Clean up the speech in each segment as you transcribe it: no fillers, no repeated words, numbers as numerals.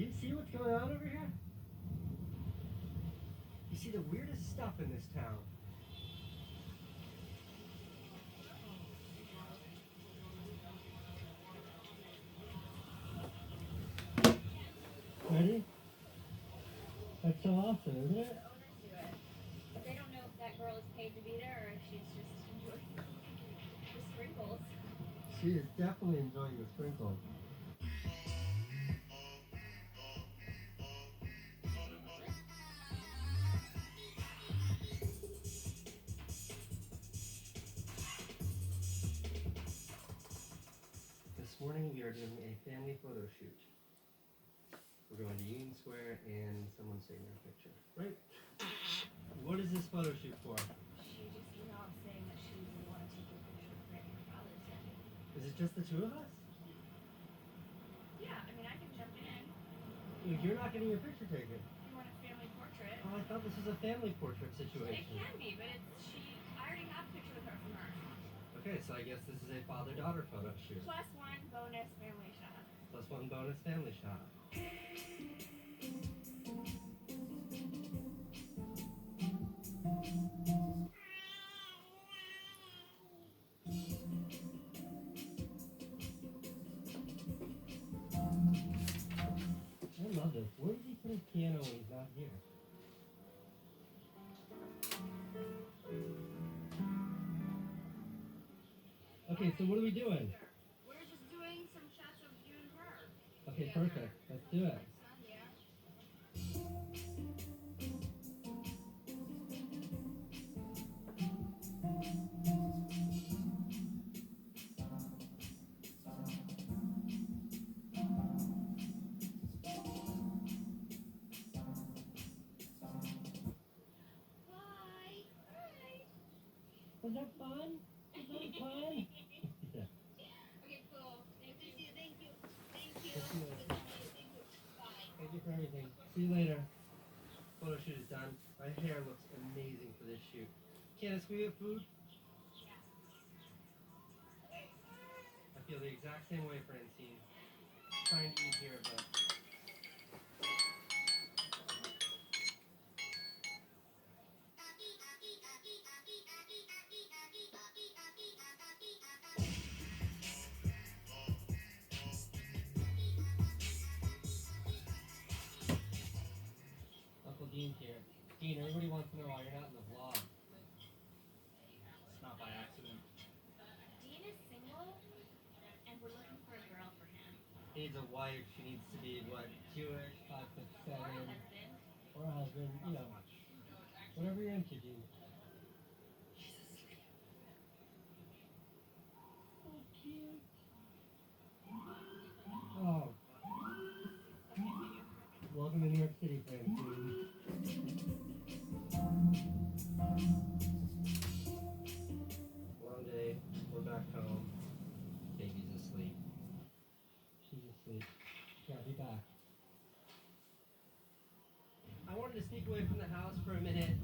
you see what's going on over here? You see the weirdest stuff in this town. Ready? That's so awesome, isn't it? The owners do it. They don't know if that girl is paid to be there or if she's just enjoying the sprinkles. She is definitely enjoying the sprinkles. This morning we are doing a family photo shoot. We're going to Union Square and someone's taking our picture. Right? What is this photo shoot for? She just emailed saying that she would want to take a picture of her Father's Day. Is it just the two of us? Yeah, I mean, I can jump in. You're not getting your picture taken. You want a family portrait? Oh, I thought this was a family portrait It situation. can be, but I already have a picture with her from her. Okay, so I guess this is a father-daughter photo shoot. Plus one bonus family shot. Plus one bonus family shot. I love this. Where does he put his piano when he's not here? Okay, so what are we doing? We're just doing some shots of you and her. Okay, perfect. Let's do it. Was that fun? Was that fun? Yeah. Okay, cool. Thank you. Thank you. Thank you. Thank you. Thank you. Bye. Thank you for everything. See you later. Photo shoot is done. My hair looks amazing for this shoot. Candace, will you have food? I feel the exact same way, Francine. Trying to eat here, but... Uncle Dean's here. Dean, everybody wants to know why you're not in the vlog. It's not by accident. Dean is single, and we're looking for a girl for him. He needs a wife. She needs to be, what, Jewish, 5'7", Or a husband. or a husband, you know, whatever you're into, Dean. So cute. Oh. Welcome to New York City, Francine. Long day. We're back home. Baby's asleep. She's asleep. Yeah, be back. I wanted to sneak away from the house for a minute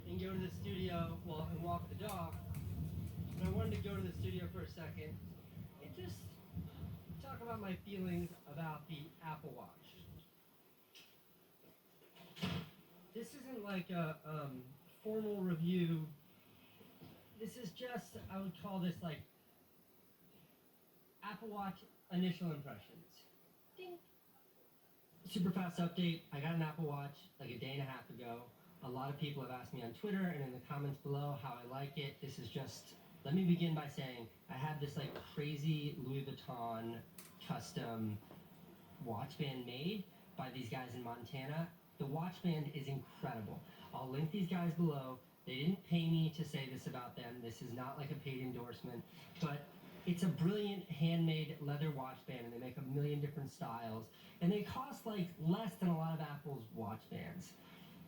and go to the studio, and walk the dog. But I wanted to go to the studio for a second and just talk about my feelings about the Apple Watch. This isn't like a formal review. This is just, I would call this like Apple Watch initial impressions. Ding. Super fast update. I got an Apple Watch like a day and a half ago. A lot of people have asked me on Twitter and in the comments below how I like it. This is just, let me begin by saying I had this like crazy Louis Vuitton custom watch band made by these guys in Montana. The watch band is incredible. I'll link these guys below. They didn't pay me to say this about them. This is not like a paid endorsement, but it's a brilliant handmade leather watch band, and they make a million different styles, and they cost like less than a lot of Apple's watch bands.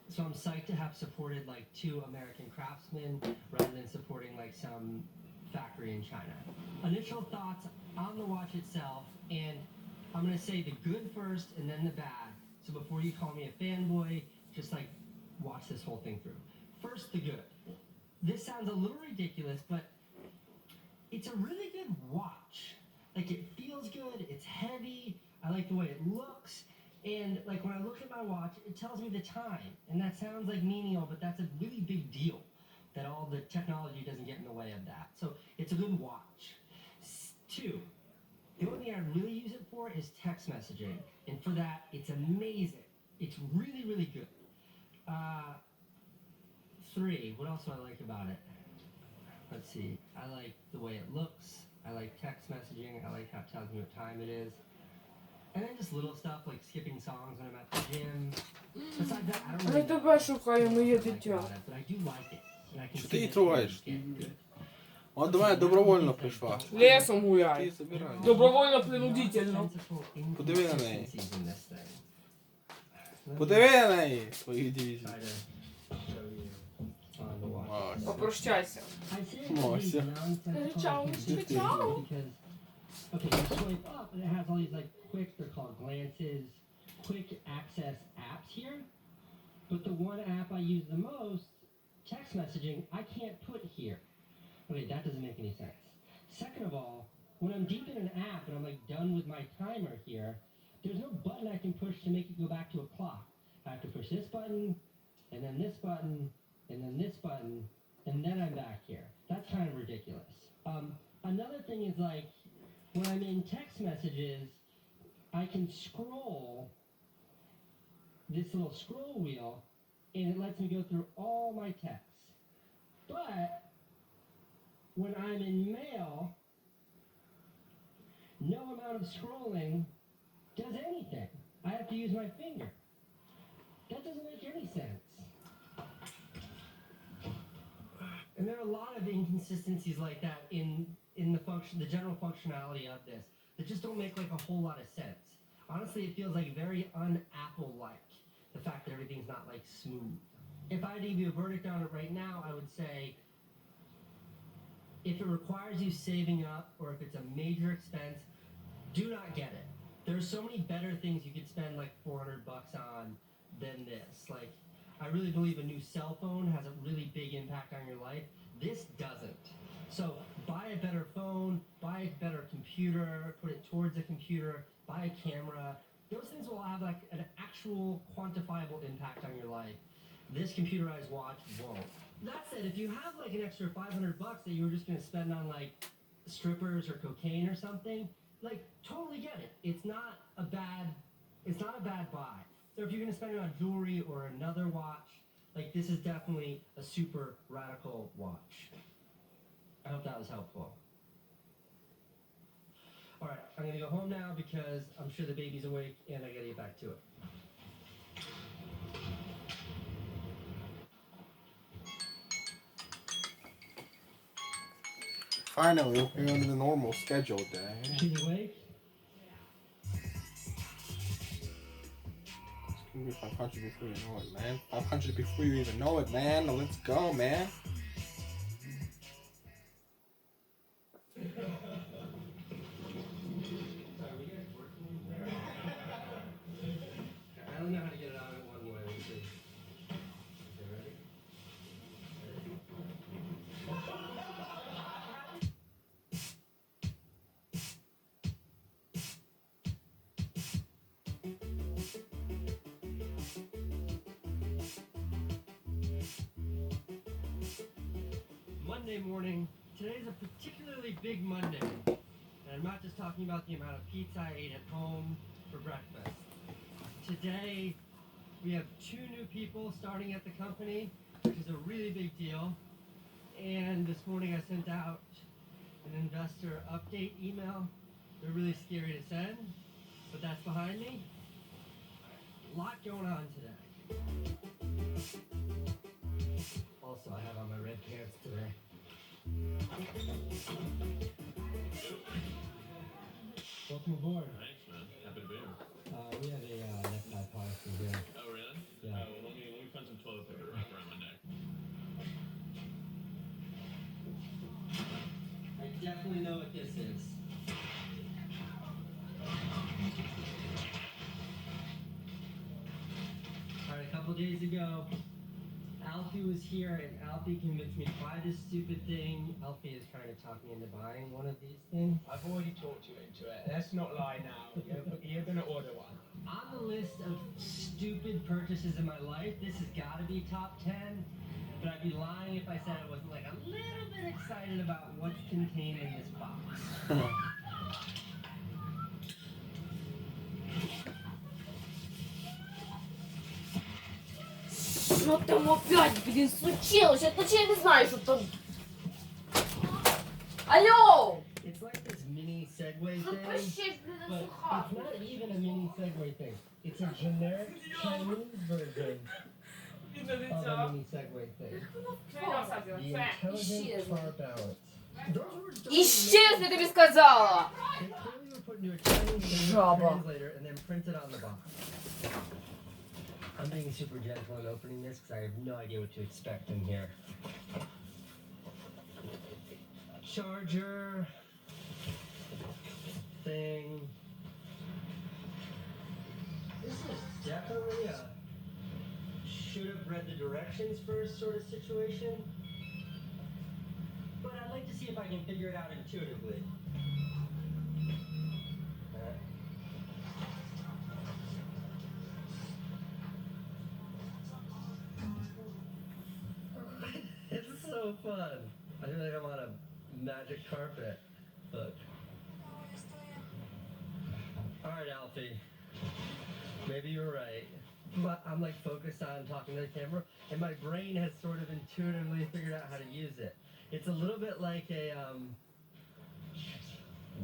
So I'm psyched to have supported like two American craftsmen rather than supporting like some factory in China. Initial thoughts on the watch itself, and I'm gonna say the good first and then the bad. So before you call me a fanboy, just like watch this whole thing through. First, the good. This sounds a little ridiculous, but it's a really good watch. Like, it feels good, it's heavy, I like the way it looks, And like when I look at my watch, it tells me the time. And that sounds like menial, but that's a really big deal that all the technology doesn't get in the way of that. So it's a good watch. Two, the only thing I really use it for is text messaging. And for that, it's amazing. It's really, really good. Three, what else do I like about it? Let's see. I like the way it looks. I like text messaging. I like how it tells me what time it is. And then just little stuff like skipping songs when I'm at the gym. Besides that, I don't really Ми тебе шукаємо, know є what I like дитя. about it, but I do like it. And I can Що see ти її that трогаєш? it's getting good. Вона до мене добровольно прийшла. Лесом Ти гуляй. її забирай. Добровольно принудительно. Подиви на неї. Подиви на неї, свої дивізії. Мася. Попрощайся. Мася. Ciao, ciao. Okay, you swipe up and it has all these like quick, they're called glances, quick access apps here. But the one app I use the most, text messaging, I can't put here. Okay, that doesn't make any sense. Second of all, when I'm deep in an app and I'm like done with my timer here, there's no button I can push to make it go back to a clock. I have to push this button, and then this button, and then this button, and then I'm back here. That's kind of ridiculous. Another thing is like, when I'm in text messages, I can scroll this little scroll wheel, and it lets me go through all my texts. But when I'm in mail, no amount of scrolling does anything. I have to use my finger. That doesn't make any sense. And there are a lot of inconsistencies like that in the general functionality of this that just don't make like a whole lot of sense. Honestly, it feels like very un-Apple-like, the fact that everything's not like smooth. If I had to give you a verdict on it right now, I would say if it requires you saving up or if it's a major expense, do not get it. There's so many better things you could spend like $400 on than this. Like, I really believe a new cell phone has a really big impact on your life. This doesn't. So buy a better phone, buy a better computer, put it towards a computer, buy a camera. Those things will have like an actual quantifiable impact on your life. This computerized watch won't. That said, if you have like an extra $500 that you were just gonna spend on like strippers or cocaine or something, like totally get it. It's not a bad buy. So if you're gonna spend it on jewelry or another watch, like this is definitely a super radical watch. I hope that was helpful. All right, I'm gonna go home now because I'm sure the baby's awake and I gotta get back to it. Finally, we're on the normal schedule day. She's awake? It's gonna be 500 before you know it, man. 500 before you even know it, man. Let's go, man. I don't know how to get it out in one way. Let's see. Okay, ready? Monday morning. Today's a particularly big Monday. And I'm not just talking about the amount of pizza I ate at home for breakfast. Today, we have 2 new people starting at the company, which is a really big deal. And this morning I sent out an investor update email. They're really scary to send, but that's behind me. A lot going on today. Also, I have on my red pants today. Welcome aboard. Thanks, man. Happy to be here. We have a necktie policy here. Oh, really? Yeah. Oh, well, let me find some toilet paper to wrap around my neck. I definitely know what this is. Alright, a couple days ago, Alf Alfie was here and Alfie convinced me to buy this stupid thing. Alfie is trying to talk me into buying one of these things. I've already talked you into it. Let's not lie now. You're gonna order one. On the list of stupid purchases in my life, this has got to be top 10. But I'd be lying if I said I wasn't like a little bit excited about what's contained in this box. Что там опять, блин, случилось? Я точно не знаю, что там. Алло! It's like this mini Segway thing, Вообще, блин, but суха. it's not even a mini Segway thing. It's a generic Chinese version Блин, of a лицо. mini Segway thing. Что? The intelligent Исчезли. car balance. Those words don't Исчезли, ты мне сказала! They clearly were put into a Chinese Жаба. translator and then printed on the box. I'm being super gentle in opening this because I have no idea what to expect in here. Charger thing. This is definitely a should have read the directions first sort of situation. But I'd like to see if I can figure it out intuitively. It's so fun. I feel like I'm on a magic carpet. Look. Alright, Alfie. Maybe you're right. But I'm like focused on talking to the camera, and my brain has sort of intuitively figured out how to use it. It's a little bit like a,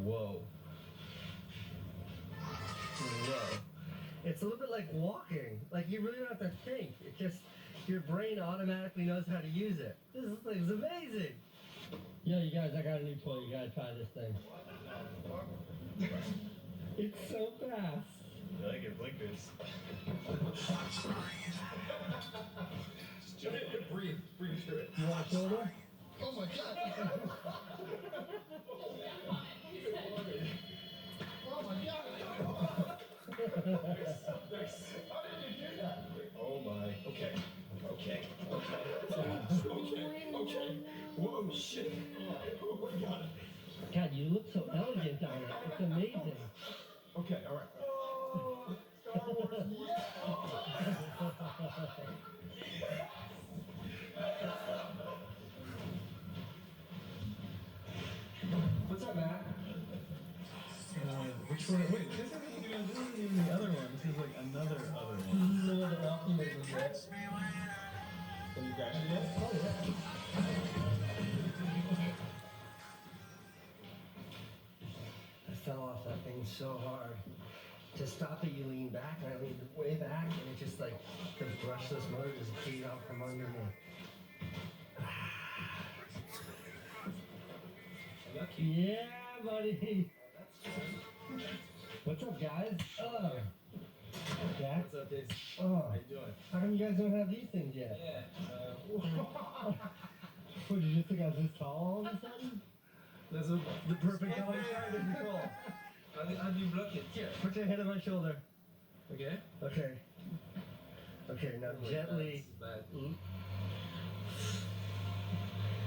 whoa. Whoa. It's a little bit like walking. Like, you really don't have to think. It just, your brain automatically knows how to use it. This thing's amazing. Yo, you guys, I got a new toy. You gotta try this thing. It's so fast. I like it blinkers. Just breathe through it. You want a shoulder? Oh my god! Oh my god! Nice. How did you do that? Oh my. Okay. Whoa, shit. Oh my god. God, you look so elegant on it. It's amazing. Okay, alright. Oh, Star Wars. What's up, Matt? Which one? Wait, this isn't even the other one. This is like another other one. You know the Alfie makes us yet? Have you crashed it yet? Oh, yeah. I fell off that thing so hard. To stop it, you lean back, and I leaned way back, and it just like, the brushless motor just beat out from under me. Lucky. Yeah, buddy. What's up, guys? Oh. Jack? What's up, Daisy? Oh. How you doing? How come you guys don't have these things yet? Yeah. What, did you just think I was this tall all of a sudden? There's a The perfect color chart to control. How do you block it? Here, put your hand on my shoulder. Okay. Okay. Okay, now gently. Bad.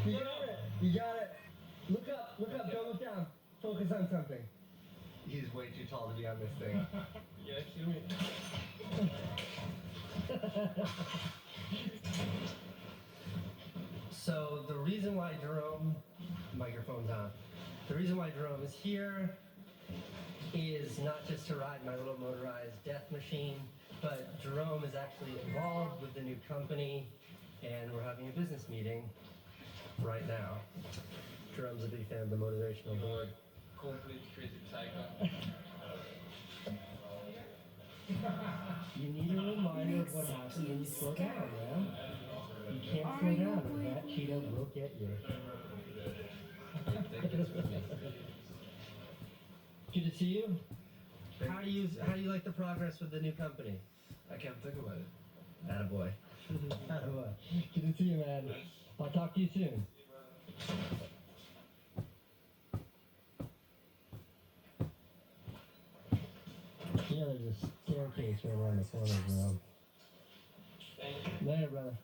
You got it. You got it. Look up, don't look down. Focus on something. He's way too tall to be on this thing. Yeah, kill me. So the reason why Jerome, microphone's on. The reason why Jerome is here is not just to ride my little motorized death machine, but Jerome is actually involved with the new company, and we're having a business meeting right now. Jerome's a big fan of the motivational board. Complete critic cycle. You need a reminder of what happens when you slow down, man. You can't slow down, or that Cheeto will get you. Good to see you. How do you like the progress with the new company? I can't think about it. Attaboy. Attaboy. Good to see you, man. I'll talk to you soon. Yeah, there's a staircase right around the corner, bro. Later, brother.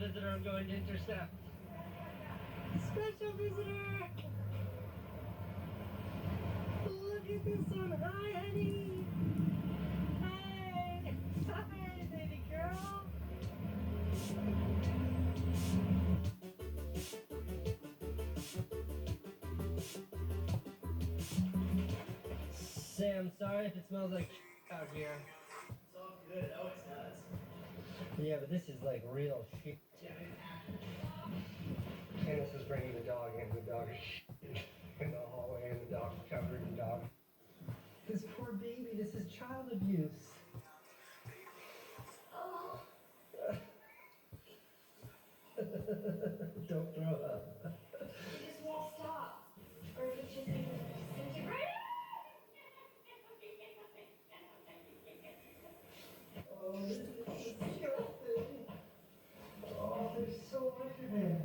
visitor I'm going to intercept. Special visitor! Look at this one. Hi, honey. Hey. Hi, baby girl. Sam, sorry if it smells like out here. It's all good. It always has. Yeah, but this is like real shit. Candace was bringing the dog in. The dog is in the hallway, and the dog's covered in dog. This poor baby. This is child abuse. Don't throw up. He just won't stop. Or if it's just disintegrated. Oh, this is disgusting. Oh, there's so much of it.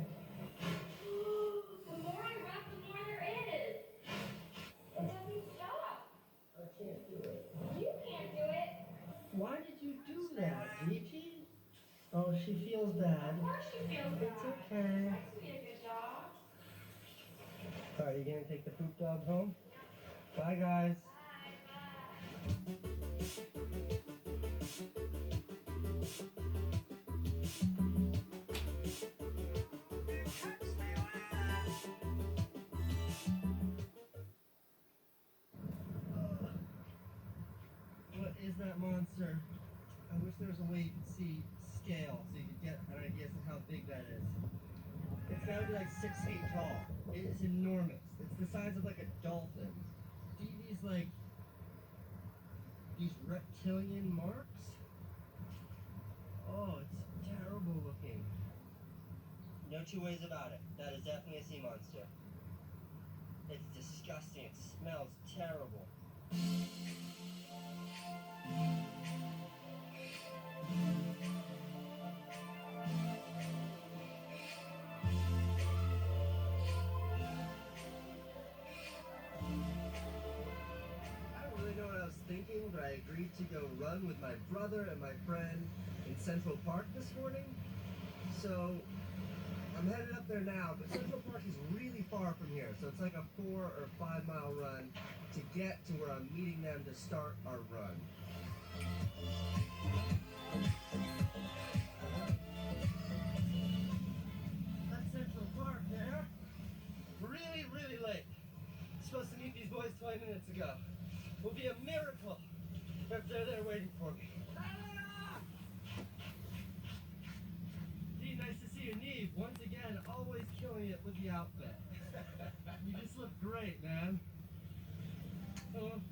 The more I wrap, the more there is. It doesn't stop. I can't do it. You can't do it. Why did you do that, Gigi? Oh, she feels bad. Of course she feels bad. It's okay. Tries to be a good dog. Alright, you gonna take the poop dog home? Bye, guys. Bye, bye. What is that monster? I wish there was a way you could see scale so you could get an idea of how big that is. It's gotta be like 6 feet tall. It is enormous. It's the size of like a dolphin. See these reptilian marks? Oh, it's terrible looking. No two ways about it. That is definitely a sea monster. It's disgusting. It smells terrible. I don't really know what I was thinking, but I agreed to go run with my brother and my friend in Central Park this morning. So I'm headed up there now, but Central Park is really far from here, so it's like a 4 or 5 mile run to get to where I'm meeting them to start our run. That's Central Park there. Really, really late. Supposed to meet these boys 20 minutes ago. Will be a miracle if they're there waiting for me. Ah! Dee, nice to see you, Neve. Once again, always killing it with the outfit. You just look great, man. Good.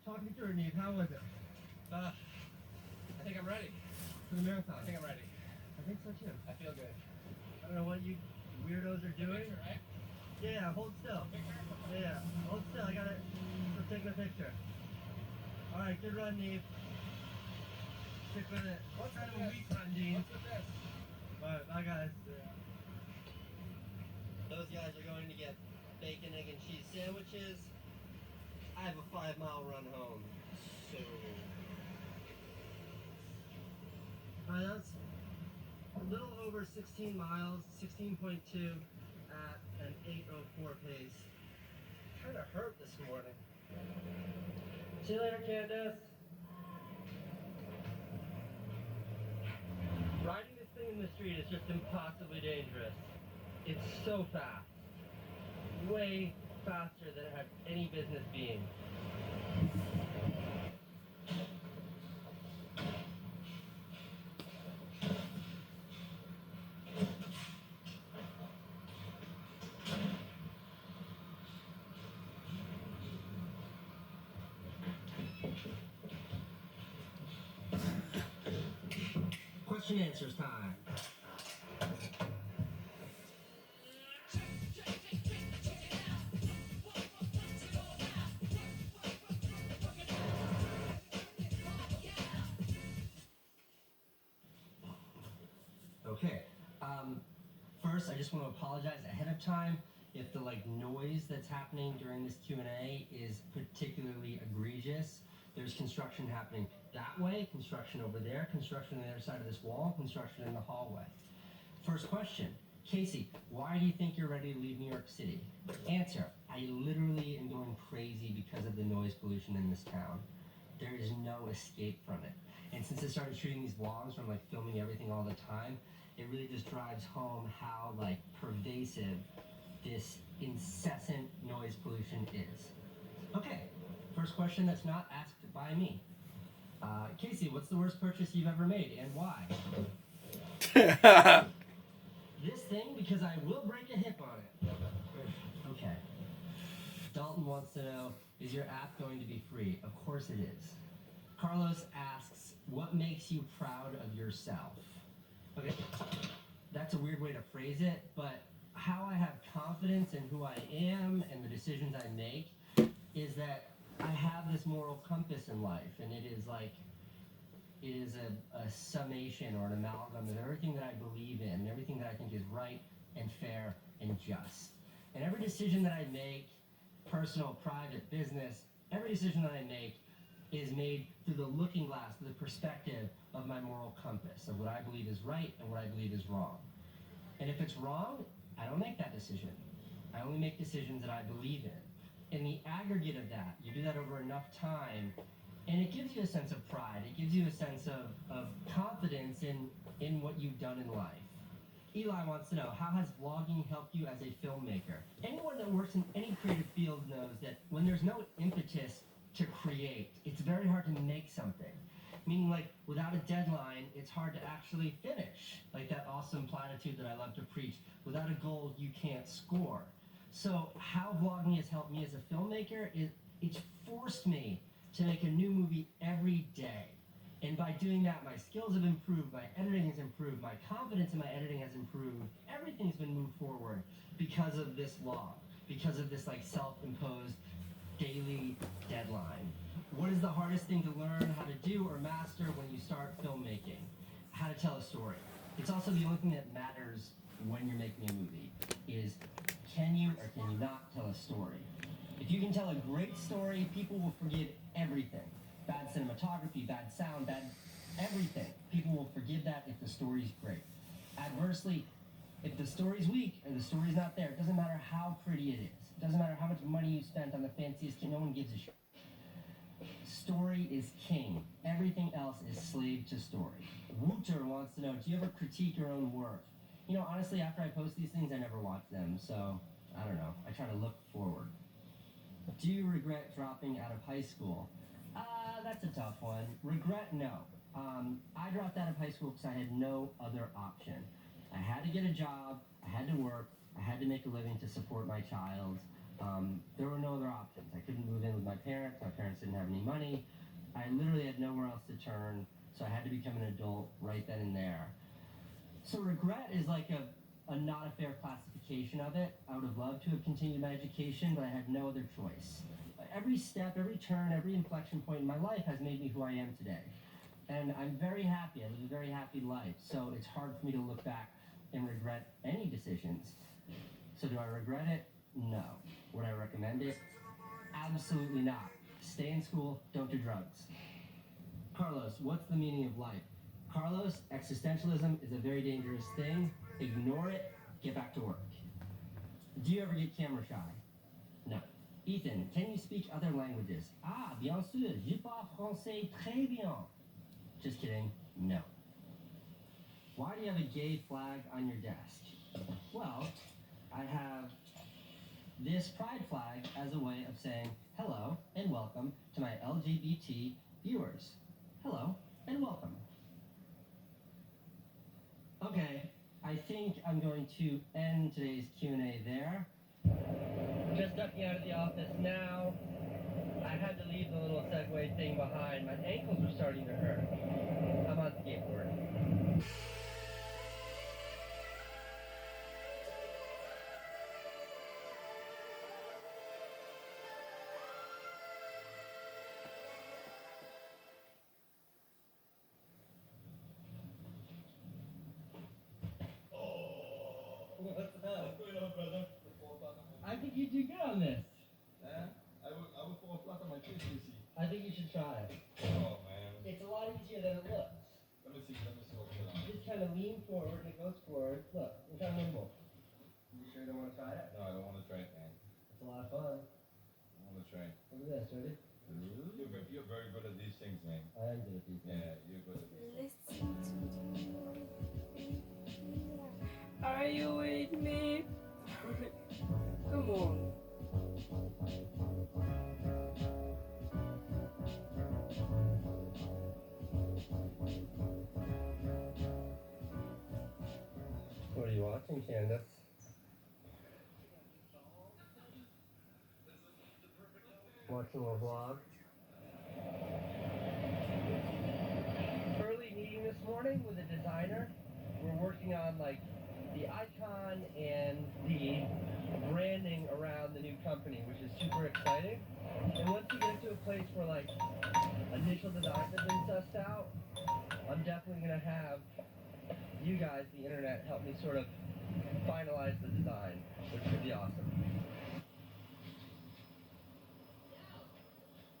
Talk me through, Neve. How was it? I think I'm ready. For the marathon? I think I'm ready. I think so too. I feel good. I don't know what you weirdos are doing. Picture, right? Yeah, hold still. Yeah, hold still. I gotta take a picture. Alright, good run, Neve. Stick with it. What kind of a weak run, Dean? What's with this? Alright, bye guys. Those guys are going to get bacon, egg, and cheese sandwiches. I have a 5 mile run home. So. Alright, that's a little over 16 miles, 16.2 at an 8:04 pace. Kinda hurt this morning. See you later, Candace. Riding this thing in the street is just impossibly dangerous. It's so fast. Way faster than it had any business being. Question answers time. Okay. First, I just want to apologize ahead of time if the like noise that's happening during this Q&A is particularly egregious. There's construction happening that way, construction over there, construction on the other side of this wall, construction in the hallway. First question, Casey, why do you think you're ready to leave New York City? Answer, I literally am going crazy because of the noise pollution in this town. There is no escape from it. And since I started shooting these vlogs from like filming everything all the time, it really just drives home how like pervasive this incessant noise pollution is. Okay, first question that's not asked by me. Casey, what's the worst purchase you've ever made and why? This thing, because I will break a hip on it. Okay. Dalton wants to know, is your app going to be free? Of course it is. Carlos asks, what makes you proud of yourself? Okay, that's a weird way to phrase it, but how I have confidence in who I am and the decisions I make is that I have this moral compass in life, and it is a summation or an amalgam of everything that I believe in, everything that I think is right and fair and just. And every decision that I make, personal, private, business, every decision that I make is made through the looking glass, through the perspective of my moral compass, of what I believe is right and what I believe is wrong. And if it's wrong, I don't make that decision. I only make decisions that I believe in. In the aggregate of that, you do that over enough time, and it gives you a sense of pride. It gives you a sense of confidence in what you've done in life. Eli wants to know, how has vlogging helped you as a filmmaker? Anyone that works in any creative field knows that when there's no impetus to create, it's very hard to make something. Meaning, like, without a deadline, it's hard to actually finish. Like that awesome platitude that I love to preach, without a goal, you can't score. So how vlogging has helped me as a filmmaker is it's forced me to make a new movie every day. And by doing that, my skills have improved, my editing has improved, my confidence in my editing has improved. Everything's been moved forward because of this vlog, because of this like self-imposed daily deadline. What is the hardest thing to learn how to do or master when you start filmmaking? How to tell a story. It's also the only thing that matters when you're making a movie is, can you or can you not tell a story? If you can tell a great story, people will forgive everything. Bad cinematography, bad sound, bad everything. People will forgive that if the story's great. Adversely, if the story's weak or the story's not there, it doesn't matter how pretty it is. It doesn't matter how much money you spent on the fanciest kid, no one gives a shit. Story is king. Everything else is slave to story. Wooter wants to know, do you ever critique your own work? You know, honestly, after I post these things, I never watch them, so I don't know. I try to look forward. Do you regret dropping out of high school? That's a tough one. Regret, no. I dropped out of high school because I had no other option. I had to get a job, I had to work, I had to make a living to support my child. There were no other options. I couldn't move in with my parents didn't have any money. I literally had nowhere else to turn, so I had to become an adult right then and there. So regret is like a not a fair classification of it. I would have loved to have continued my education, but I had no other choice. Every step, every turn, every inflection point in my life has made me who I am today. And I'm very happy. I live a very happy life. So it's hard for me to look back and regret any decisions. So do I regret it? No. Would I recommend it? Absolutely not. Stay in school, don't do drugs. Carlos, what's the meaning of life? Carlos, existentialism is a very dangerous thing. Ignore it, get back to work. Do you ever get camera shy? No. Ethan, can you speak other languages? Ah, bien sûr, je parle français très bien. Just kidding, no. Why do you have a gay flag on your desk? Well, I have this pride flag as a way of saying hello and welcome to my LGBT viewers. Hello and welcome. Okay, I think I'm going to end today's Q&A there. Just ducking out of the office now. I had to leave the little Segway thing behind. My ankles were starting to hurt. I'm on skateboard. What's up? What's going on, brother? you do good on this. I would fall flat on my face, you see. I think you should try it. Oh man. It's a lot easier than it looks. Let me see what you're on. You just kind of lean forward and it goes forward. Look how nimble. You sure you don't want to try it? No, I don't want to try it, man. It's a lot of fun. I want to try it. Look at this, ready? You're very good at these things, man. I am good at these things. Yeah, you're good at these things. Are you with me? Come on. What are you watching, Candace? Watching a little vlog. Early meeting this morning with a designer. We're working on like the icon and the branding around the new company, which is super exciting. And once we get to a place where like initial designs have been sussed out, I'm definitely gonna have you guys, the internet, help me sort of finalize the design, which should be awesome.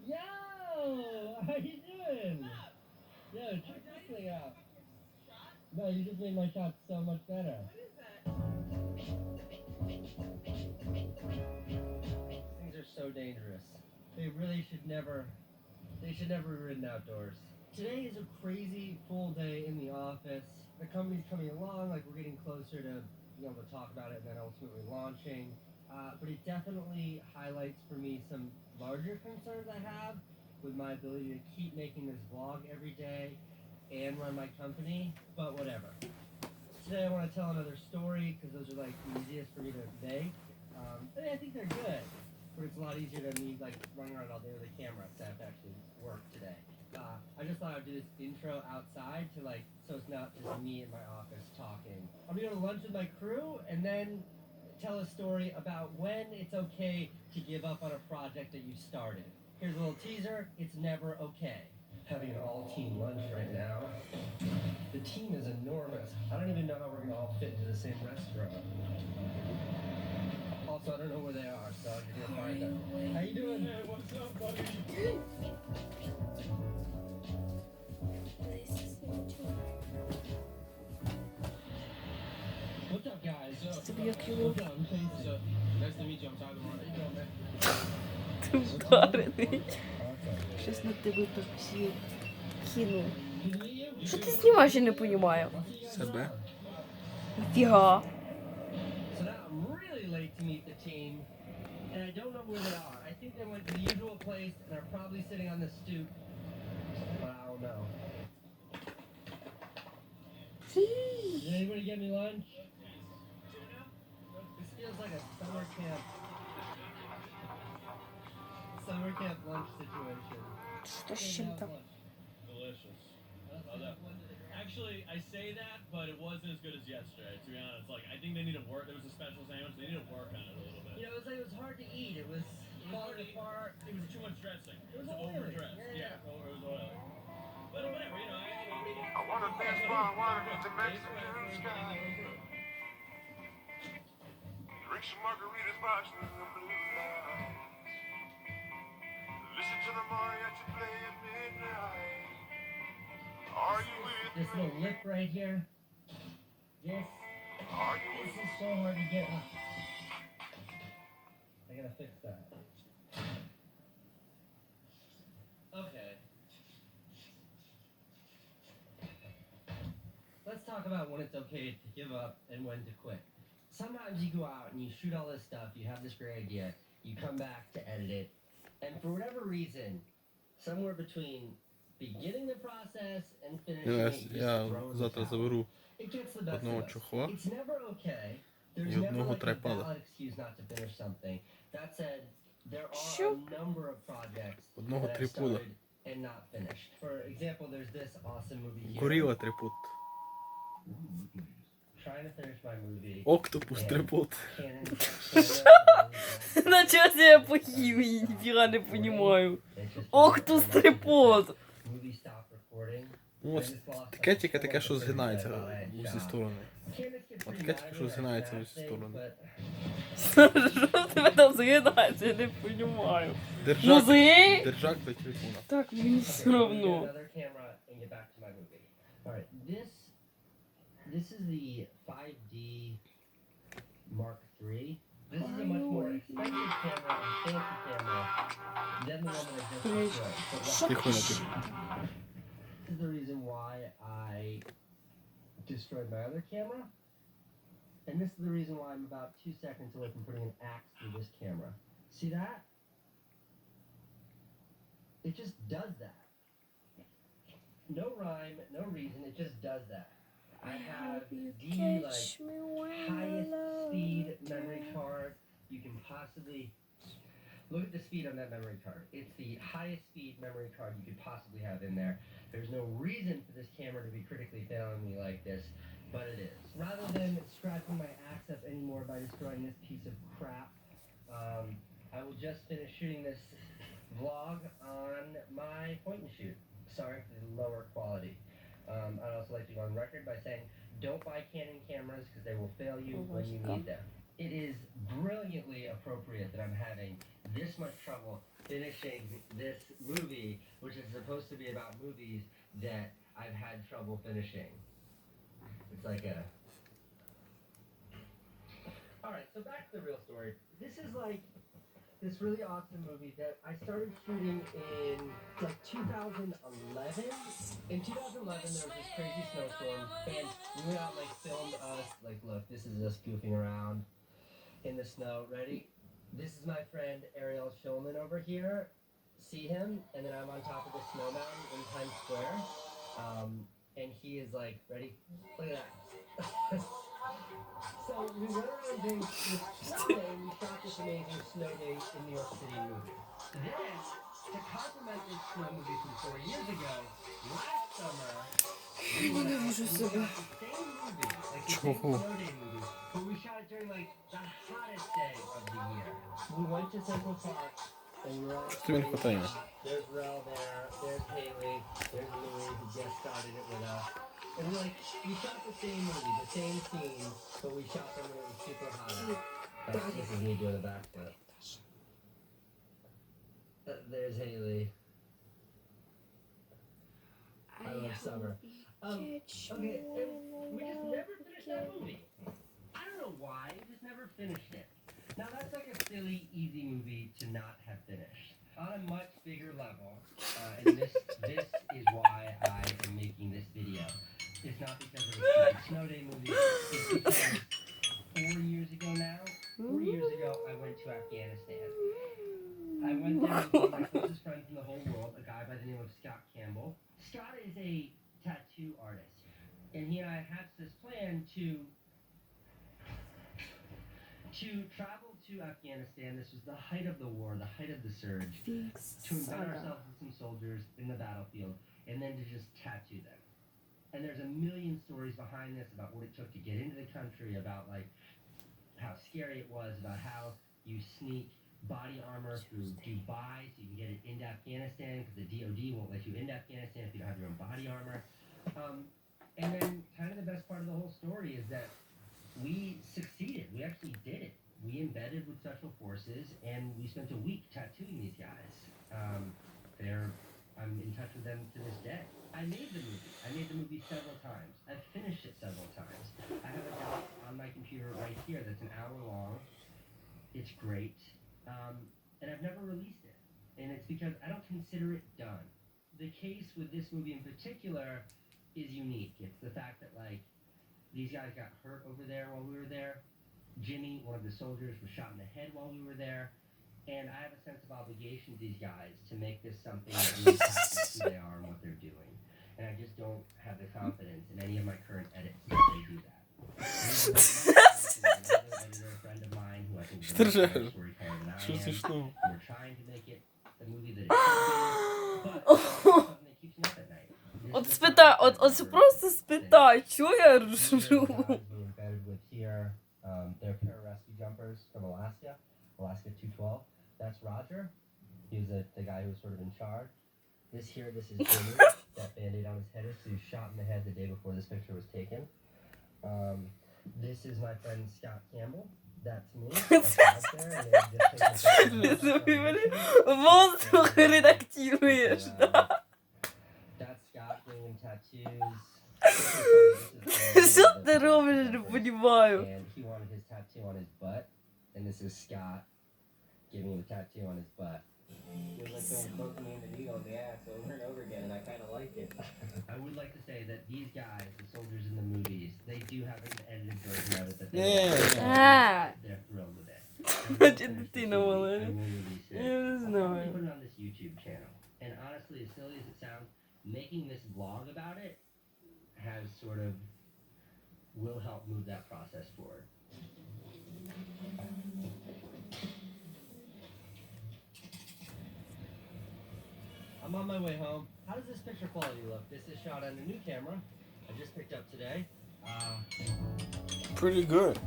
Yo! How you doing? Yo, check this thing out. No, you just made my shot so much better. These things are so dangerous. They really should never be ridden outdoors. Today is a crazy full day in the office. The company's coming along, like we're getting closer to being able to talk about it and then ultimately launching. But it definitely highlights for me some larger concerns I have with my ability to keep making this vlog every day and run my company, but whatever. Today I want to tell another story because those are like the easiest for me to make. I think they're good, but it's a lot easier than me like running around all day with a camera to have to actually work today. I just thought I'd do this intro outside to like, so it's not just me in my office talking. I'm gonna go to lunch with my crew and then tell a story about when it's okay to give up on a project that you started. Here's a little teaser, it's never okay. Having an all-team lunch right now. The team is enormous. I don't even know how we're gonna all fit into the same restaurant. Also, I don't know where they are, so you're gonna find them. How you doing? Hey, what's up, buddy? What's up, guys? Тобі як його What's up? I'm Casey. Nice to meet you. I'm Tyler Martin. How you doing, man? вдарений. Щось на тебе так всі кинув. Що ти знімаєш, я не розумію. Себе? Фіга. So now I'm really late to meet the team, and I don't know where they are. I think they went to the usual place and are probably sitting on the stoop, but I don't know. Did anybody get me lunch? This feels like a summer camp lunch situation. Що з чим там? Delicious. Love that. Actually, I say that, but it wasn't as good as yesterday. To be honest, like I think they need to work. There was a special sandwich. They need to work on it a little bit. You know, it was hard to eat. It was falling apart. It was too much dressing. It was oily. overdressed. Yeah. It was oily. But whatever, you know. I wanna dance by water to Mexican sky. Drink some margaritas, watching the blue lights. Listen to the mariachi play at midnight. Are you with This me? little lip right here. Are you This with is so hard to get up. I gotta fix that. Okay. Let's talk about when it's okay to give up and when to quit. Sometimes you go out and you shoot all this stuff, you have this great idea, you come back to edit it, and for whatever reason, somewhere between beginning the process and finishing it, you Я just throw in the завтра towel. заберу It gets the best одного of us. чохла It's never okay. There's і never одного like a трайпада. valid excuse not to finish something. That said, there are Що? a number of projects Одного that I've трипуда. started and not finished. For example, there's this awesome movie here. Горіла трипут. Trying to finish my movie. Октопус трипут. Наче я поїв і ніфіга не розумію. Ох, тут стрипот. Movie stopped recording. Ну, от таке тільки таке, що згинається в усі сторони. Candace gets От pretty таке тільки minor що or згинається в snap усі thing, сторони. but Що тебе там згинається, я не розумію. Держак, Музей? держак для телефона. Так, мені okay, все I'm gonna get равно. another camera and get back to my movie. All right, this is the 5D Mark III. This is a much more expensive camera and fancy camera than the one that I just destroyed. But what Тихо, тихо. this is the reason why I destroyed my other camera. And this is the reason why I'm about 2 seconds away from putting an axe through this camera. See that? It just does that. No rhyme, no reason, it just does that. I have the highest speed memory card you can possibly look at the speed on that memory card. It's the highest speed memory card you could possibly have in there. There's no reason for this camera to be critically failing me like this, but it is. Rather than scratching my axe up anymore by destroying this piece of crap, I will just finish shooting this vlog on my point and shoot. Sorry for the lower quality. I'd also like to go on record by saying don't buy Canon cameras because they will fail you when you need them. It is brilliantly appropriate that I'm having this much trouble finishing this movie, which is supposed to be about movies that I've had trouble finishing. It's like a... Alright, so back to the real story. This is like this really awesome movie that I started shooting in like 2011. In 2011, there was this crazy snowstorm, and we went out and like filmed us. Like, look, this is us goofing around in the snow. Ready? This is my friend Ariel Schulman over here. See him? And then I'm on top of the snow mountain in Times Square. And he is like, ready? Look at that. So we went around doing this snow day, and we shot this amazing snow day in New York City movie. Then, to complement this snow movie from 4 years ago, last summer, we went out and we shot the same movie, like the same Чого? snow day movie, but we shot it during like the hottest day of the year. We went to Central Park, and we were all Что тебе не хватает? there's Rel there, there's Haley, there's Louis who just started it with us. And we shot the same movie, the same scene, but we shot them when it was super hot out. This is me doing a backflip. There's Haley. I love summer. Okay, and we just never finished that movie. I don't know why, we just never finished it. Now that's like a silly, easy movie to not have finished. On a much bigger level, and this is why I am making this video. It's not because of a stupid snow day movie. It's because 4 years ago now, 4 years ago, I went to Afghanistan. I went there with one of my closest friends in the whole world, a guy by the name of Scott Campbell. Scott is a tattoo artist, and he and I hatched this plan to travel to Afghanistan. This was the height of the war, the height of the surge, to embed ourselves with some soldiers in the battlefield, and then to just tattoo them. And there's a million stories behind this about what it took to get into the country, about like how scary it was, about how you sneak body armor through Dubai so you can get it into Afghanistan because the DOD won't let you into Afghanistan if you don't have your own body armor. And then kind of the best part of the whole story is that we succeeded. We actually did it. We embedded with special forces and we spent a week tattooing these guys. I'm in touch with them to this day. I made the movie. I made the movie several times. I've finished it several times. I have a doc on my computer right here that's an hour long. It's great. And I've never released it. And it's because I don't consider it done. The case with this movie in particular is unique. It's the fact that like these guys got hurt over there while we were there. Jimmy, one of the soldiers, was shot in the head while we were there. And I have a sense of obligation to these guys to make this something that really captures who they are and what they're doing. And I just don't have the confidence in any of my current edits that they do that. Another editor, a friend of mine, who I think is a better storyteller than I Что am. смешно? We're trying to make it the movie that it should be, but something that keeps me up at night. От спитай, от просто спитай, чого я ржу? Embedded with here, they're pararescue jumpers from Alaska 212. That's Roger. He was the guy who was sort of in charge. This is Jimmy. That band-aid on his head is, so he was shot in the head the day before this picture was taken. This is my friend Scott Campbell. That's me. That's out there, and they've just taken Лизуй мене. Воздух редактируєш, да. That's Scott doing tattoos. Що ти робиш, не розумію. And he wanted his tattoo on his butt. And this is Scott giving him a tattoo on his butt. He was like going poking me in the needle in the ass over and over again, and I kind of like it. I would like to say that these guys, the soldiers in the movies, they do have an edited version of it that they А, they're thrilled with it. Значить, дитина мала. I will release it. Я не I'll probably знаю. put it on this YouTube channel. And honestly, as silly as it sounds, making this vlog about it has sort of will help move that process forward. I'm on my way home. How does this picture quality look? This is shot on a new camera I just picked up today. Pretty good.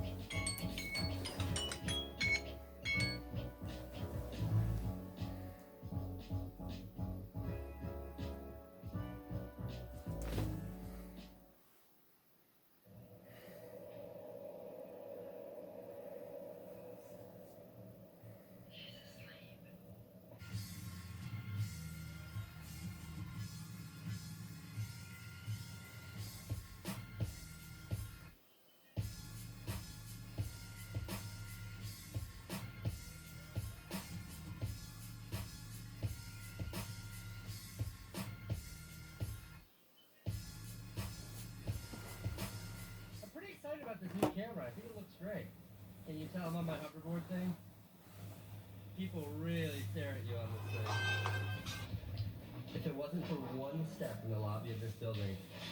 I'm pretty excited about this new camera. I think it looks great. Can you tell I'm on my hoverboard thing? People really stare at you on this thing. If it wasn't for one step in the lobby of this building,